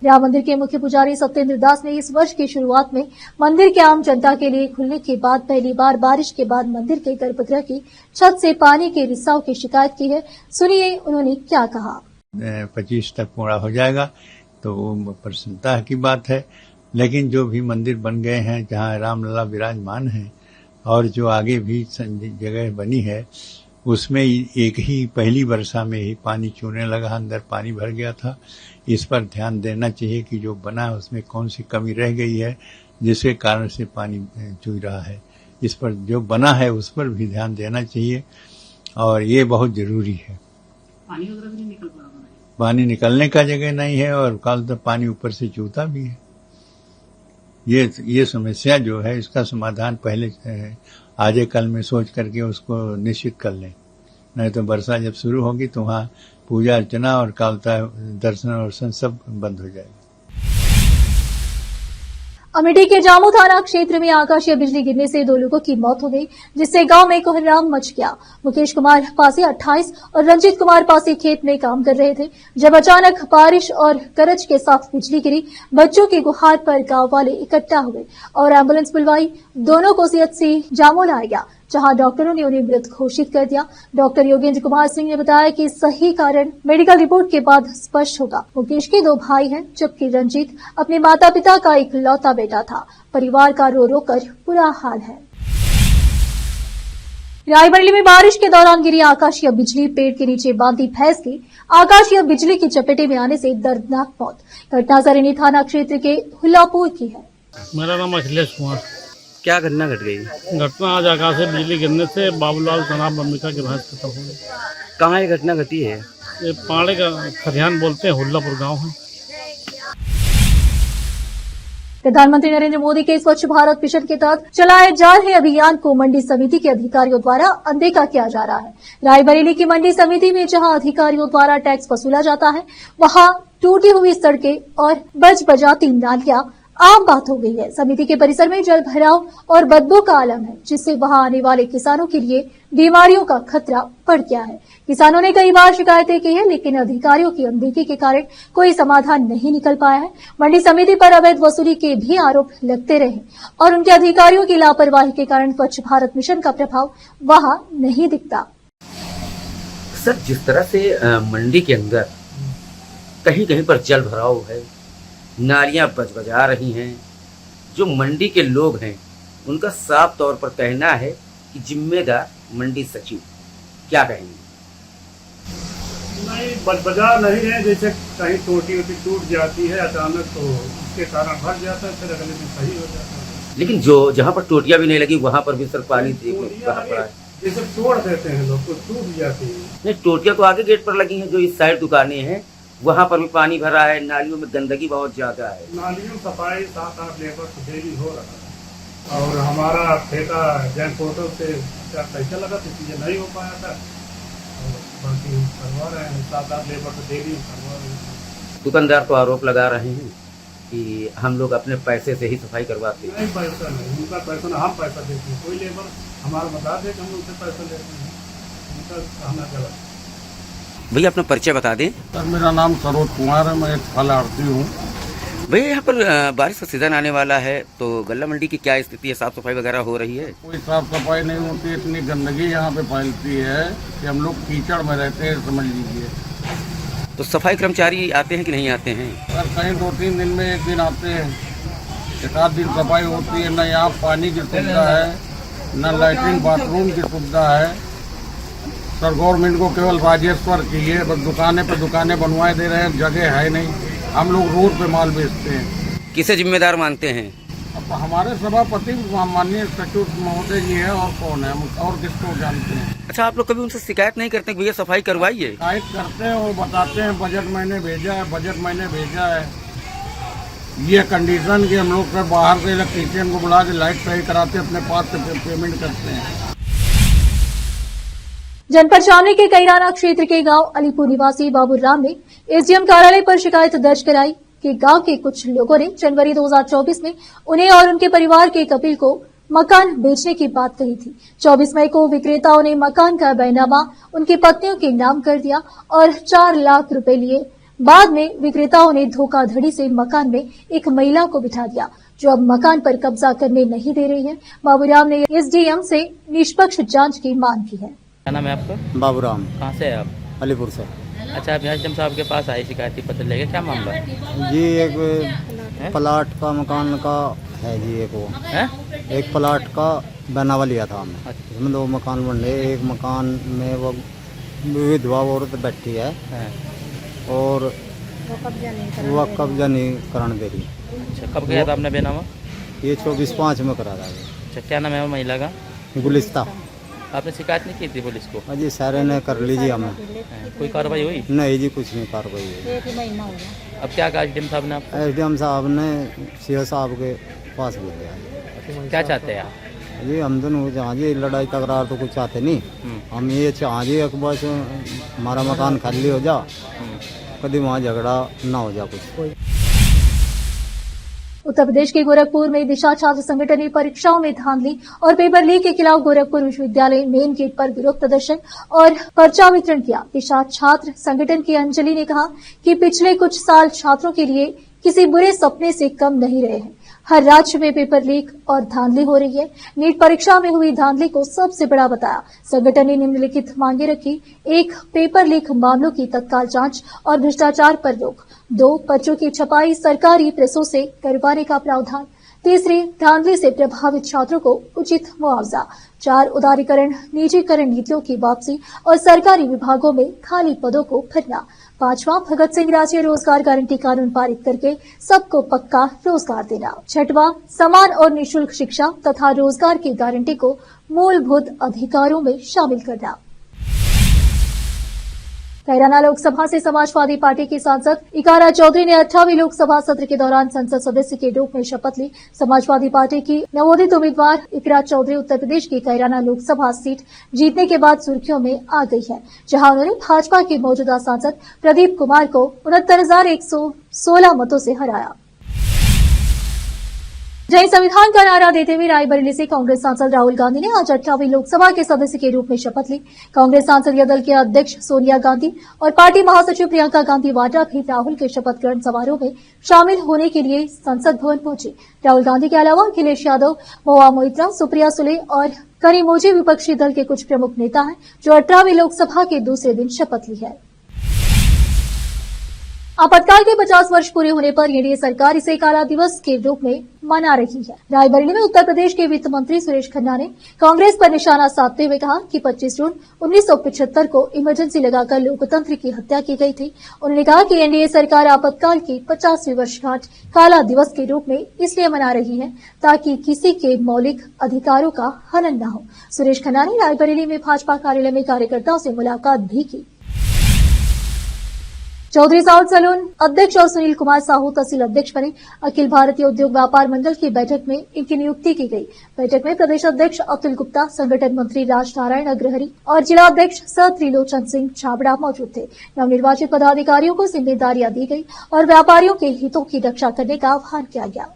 राम मंदिर के मुख्य पुजारी सत्येंद्र दास ने इस वर्ष की शुरुआत में मंदिर के आम जनता के लिए खुलने के बाद पहली बार बारिश के बाद मंदिर के गर्भगृह की छत से पानी के रिसाव की शिकायत की है। सुनिए उन्होंने क्या कहा। 25 तक पूरा हो जाएगा तो वो प्रसन्नता की बात है, लेकिन जो भी मंदिर बन गए हैं जहाँ रामलला विराजमान है और जो आगे भी जगह बनी है उसमें एक ही पहली वर्षा में ही पानी चूने लगा, अंदर पानी भर गया था। इस पर ध्यान देना चाहिए कि जो बना है उसमें कौन सी कमी रह गई है जिसके कारण से पानी चू रहा है। इस पर जो बना है उस पर भी ध्यान देना चाहिए और ये बहुत जरूरी है। पानी वगैरह भी नहीं निकल पा रहा है, पानी निकलने का जगह नहीं है और कल तो पानी ऊपर से चूता भी है। ये समस्या जो है इसका समाधान पहले आजे कल में सोच करके उसको निश्चित कर लें, नहीं तो वर्षा जब शुरू होगी तो वहाँ पूजा अर्चना और कालता दर्शन और सब बंद हो जाएगा। अमेठी के जामू थाना क्षेत्र में आकाशीय बिजली गिरने से 2 लोगों की मौत हो गई, जिससे गांव में कोहराम मच गया। मुकेश कुमार पासी 28 और रंजीत कुमार पासी खेत में काम कर रहे थे जब अचानक बारिश और गरज के साथ बिजली गिरी। बच्चों की गुहार पर गांव वाले इकट्ठा हुए और एम्बुलेंस बुलवाई। दोनों को सीएचसी जामू लाया गया, जहां डॉक्टरों ने उन्हें मृत घोषित कर दिया। डॉक्टर योगेंद्र कुमार सिंह ने बताया कि सही कारण मेडिकल रिपोर्ट के बाद स्पष्ट होगा। मुकेश के 2 भाई हैं, जबकि रंजीत अपने माता पिता का इकलौता बेटा था। परिवार का रो रो कर बुरा हाल है। रायबरेली में बारिश के दौरान गिरी आकाशीय बिजली, पेड़ के नीचे बांधी भैंस की आकाशीय बिजली की चपेटे में आने से दर्दनाक मौत। घटना सरेनी थाना क्षेत्र के हुल्लापुर की है। मेरा नाम अखिलेश कुमार। क्या घटना घट गई? घटना आज आकाशीय बिजली गिरने से बाबूलाल सनाब बम्बिका की भैंस खत्म हो गई। कहाँ ये घटना घटी है? ये पाड़े का खरियान बोलते हैं, हुल्लापुर गांव है। प्रधानमंत्री नरेंद्र मोदी के स्वच्छ भारत मिशन के तहत चलाए जा रहे अभियान को मंडी समिति के अधिकारियों द्वारा अनदेखा किया जा रहा है। रायबरेली की मंडी समिति में जहां अधिकारियों द्वारा टैक्स वसूला जाता है, वहां टूटी हुई सड़कें और बज बजाती नालियां आम बात हो गई है। समिति के परिसर में जल भराव और बदबू का आलम है, जिससे वहां आने वाले किसानों के लिए बीमारियों का खतरा बढ़ गया है। किसानों ने कई बार शिकायतें की है, लेकिन अधिकारियों की अनदेखी के कारण कोई समाधान नहीं निकल पाया है। मंडी समिति पर अवैध वसूली के भी आरोप लगते रहे और उनके अधिकारियों की लापरवाही के कारण स्वच्छ भारत मिशन का प्रभाव वहां नहीं दिखता। सर, जिस तरह से मंडी के अंदर कहीं कहीं पर जल भराव है, नालियां बजबजा रही हैं, जो मंडी के लोग हैं उनका साफ तौर पर कहना है कि जिम्मेदार मंडी सचिव। क्या कहेंगे? नहीं, बजबजा नहीं है। जैसे कहीं टोटी टूट जाती है अचानक तो उसके कारण भर जाता है, फिर अगले दिन सही हो जाता है। लेकिन जो जहाँ पर टोटियां भी नहीं लगी वहाँ पर भी सर पानी पड़ा है। जैसे तोड़ देते हैं लोग तो टूट जाती है। नहीं, टोटियां तो आगे गेट पर लगी हैं, जो इस साइड दुकानें हैं वहाँ पर भी पानी भरा है। नालियों में गंदगी बहुत ज्यादा है। नालियों सफाई 7-8 लेबर डेली हो रहा है और हमारा ठेका जैन पोर्टल से क्या पैसा लगा तो चीजें नहीं हो पाया था और बाकी करवा रहे हैं। 7-8 लेबर तो डेली करवा रहे हैं। दुकानदार तो आरोप लगा रहे हैं कि हम लोग अपने पैसे से ही सफाई करवाते हैं। नहीं, पैसा नहीं, उनका पैसा नहीं, हम पैसा देते हैं। कोई लेबर हमारा बता दे कि हम उनसे पैसा लेते हैं, उनका कहना गलत। भैया अपना परिचय बता दें। सर, मेरा नाम सरोज कुमार है, मैं एक फल आढ़ती हूँ। भैया यहाँ पर बारिश का सीजन आने वाला है तो गल्ला मंडी की क्या स्थिति है? साफ सफाई वगैरह हो रही है? कोई साफ सफाई नहीं होती, इतनी गंदगी यहाँ पे फैलती है कि हम लोग कीचड़ में रहते हैं, समझ लीजिए। तो सफाई कर्मचारी आते हैं कि नहीं आते हैं? सर, कहीं 2-3 दिन में एक दिन आते हैं, 1-8 दिन सफाई होती है। न यहाँ पानी की सुविधा है, न लैट्रिन बाथरूम की सुविधा है। सर, गवर्नमेंट को केवल राजेश्वर चाहिए, बस दुकानें पर दुकानें बनवाए दे रहे हैं, जगह है नहीं। हम लोग रोड पे माल बेचते हैं। किसे जिम्मेदार मानते हैं? अब हमारे सभापति माननीय सचिव महोदय जी है, और कौन है, हम और किसको जानते हैं। अच्छा, आप लोग कभी उनसे शिकायत नहीं करते भैया सफाई करवाइए? शिकायत करते हैं और बताते हैं बजट मैंने भेजा है, बजट मैंने भेजा है। ये कंडीशन कि हम लोग बाहर से इलेक्ट्रीशियन को बुला के लाइट सही कराते, अपने पास से पेमेंट करते हैं। जनपद शामली के कैराना क्षेत्र के गांव अलीपुर निवासी बाबूराम ने एसडीएम कार्यालय पर शिकायत दर्ज कराई कि गांव के कुछ लोगों ने जनवरी 2024 में उन्हें और उनके परिवार के कपिल को मकान बेचने की बात कही थी। 24 मई को विक्रेताओं ने मकान का बैनामा उनकी पत्नियों के नाम कर दिया और 4 लाख रुपए लिए बाद में विक्रेताओं ने धोखाधड़ी से मकान में एक महिला को बिठा दिया, जो अब मकान पर कब्जा करने नहीं दे रही है। बाबूराम ने एसडीएम से निष्पक्ष जांच की मांग की है। क्या नाम है आपका? बाबूराम, कहाँ से है आप? अलीपुर से। अच्छा, आप एसडीएम साहब के पास आए शिकायती पत्र लेके, क्या मामला है? जी एक प्लाट का मकान का है जी, एक वो है? एक प्लाट का बनावा लिया था हमने। अच्छा। इसमें 2 मकान बन रहे, एक मकान में वो विधवा औरत बैठी है और वो कब्जा नहीं कराने दे रही। अच्छा, कब गया था आपने बेनामा? ये 24/5 में करा था। अच्छा, क्या नाम है वो महिला का? गुलिस्ता। आपने शिकायत नहीं की थी पुलिस को? अजी सारे ने कर लीजिए हमें। कोई कार्रवाई हुई? नहीं जी, कुछ नहीं कार्रवाई हुई। अब क्या कहा एसडीएम साहब ने आप? एसडीएम साहब ने सीओ साहब के पास भेज दिया। क्या चाहते हैं आप? जी हम दोनों जहाँ जी लड़ाई तकरार तो कुछ चाहते नहीं, हम ये चाह जी एक बस हमारा मकान खाली हो जा, कभी वहाँ झगड़ा ना हो जा कुछ। उत्तर प्रदेश के गोरखपुर में दिशा छात्र संगठन ने परीक्षाओं में धांधली और पेपर लीक के खिलाफ गोरखपुर विश्वविद्यालय मेन गेट पर विरोध प्रदर्शन और पर्चा वितरण किया। दिशा छात्र संगठन की अंजलि ने कहा कि पिछले कुछ साल छात्रों के लिए किसी बुरे सपने से कम नहीं रहे हैं। हर राज्य में पेपर लीक और धांधली हो रही है। नीट परीक्षा में हुई धांधली को सबसे बड़ा बताया। संगठन ने निम्नलिखित मांगे रखी: 1. पेपर लीक मामलों की तत्काल जांच और भ्रष्टाचार पर रोक। 2. पर्चों की छपाई सरकारी प्रेसों से करवाने का प्रावधान। 3. धांधली से प्रभावित छात्रों को उचित मुआवजा। 4. उदारीकरण, निजीकरण नीतियों की वापसी और सरकारी विभागों में खाली पदों को भरना। 5. भगत सिंह राष्ट्रीय रोजगार गारंटी कानून पारित करके सबको पक्का रोजगार देना। 6. समान और निःशुल्क शिक्षा तथा रोजगार की गारंटी को मूलभूत अधिकारों में शामिल करना। कैराना लोकसभा से समाजवादी पार्टी के सांसद इकारा चौधरी ने 18वीं लोकसभा सत्र के दौरान संसद सदस्य के रूप में शपथ ली। समाजवादी पार्टी की नवोदित उम्मीदवार इकरा चौधरी उत्तर प्रदेश की कैराना लोकसभा सीट जीतने के बाद सुर्खियों में आ गई है, जहां उन्होंने भाजपा के मौजूदा सांसद प्रदीप कुमार को 69,116 मतों से हराया। जय संविधान का नारा देते हुए रायबरेली से कांग्रेस सांसद राहुल गांधी ने आज 18वीं लोकसभा के सदस्य के रूप में शपथ ली। कांग्रेस संसदीय दल के अध्यक्ष सोनिया गांधी और पार्टी महासचिव प्रियंका गांधी वाड्रा भी राहुल के शपथ ग्रहण समारोह में शामिल होने के लिए संसद भवन पहुंचे। राहुल गांधी के अलावा अखिलेश यादव, महुआ मोइत्रा, सुप्रिया सुले और करीमोजी विपक्षी दल के कुछ प्रमुख नेता हैं, जो 18वीं लोकसभा के दूसरे दिन शपथ ली है। आपातकाल के 50 वर्ष पूरे होने पर एनडीए सरकार इसे काला दिवस के रूप में मना रही है। रायबरेली में उत्तर प्रदेश के वित्त मंत्री सुरेश खन्ना ने कांग्रेस पर निशाना साधते हुए कहा कि 25 जून 1975 को इमरजेंसी लगाकर लोकतंत्र की हत्या की गई थी। उन्होंने कहा कि एनडीए सरकार आपातकाल की 50वीं वर्षगांठ काला दिवस के रूप में इसलिए मना रही है ताकि किसी के मौलिक अधिकारों का हनन न हो। सुरेश खन्ना ने रायबरेली में भाजपा कार्यालय में कार्यकर्ताओं से मुलाकात भी की। चौधरी साउथ सैलून अध्यक्ष और सुनील कुमार साहू तहसील अध्यक्ष बने। अखिल भारतीय उद्योग व्यापार मंडल की बैठक में इनकी नियुक्ति की गई। बैठक में प्रदेश अध्यक्ष अतुल गुप्ता, संगठन मंत्री राजनारायण अग्रहरी और जिला अध्यक्ष सर त्रिलोचन सिंह छाबड़ा मौजूद थे। नवनिर्वाचित पदाधिकारियों को जिम्मेदारियां दी गई और व्यापारियों के हितों की रक्षा करने का आह्वान किया गया।